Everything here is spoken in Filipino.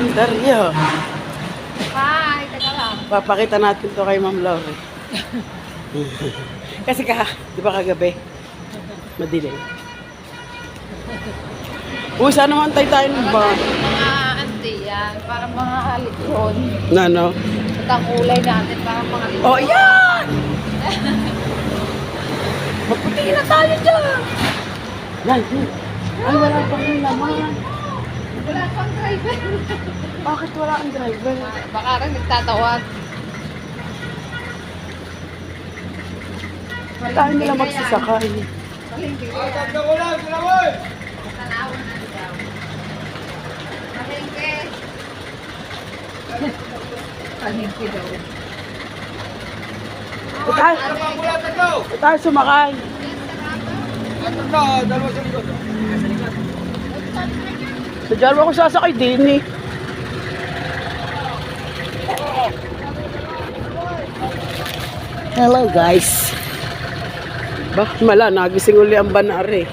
kalendaryo. Hi, teka lang. Papakita natin to kay Ma'am Lori. Kasi di ba kagabi? Madilim. Uy, saan naman tayo ng ba? Mga auntie yan, parang mga halitron. Nano? At ang kulay natin, parang mga litron. Oh, yan! Magputi na tayo dyan! Yan, yan. Ay, wala pang laman. Wala pang driver. Bakit wala ang driver? Baka rin nagtatawag. Tayo nila magsasakay. Palengke ko yan. Tanawan na daw. Palengke. Palengke daw. Tayo sumakay. Sa dyan ako sasakay din eh. Hello guys. Bakit mala, nagising uli ang banare.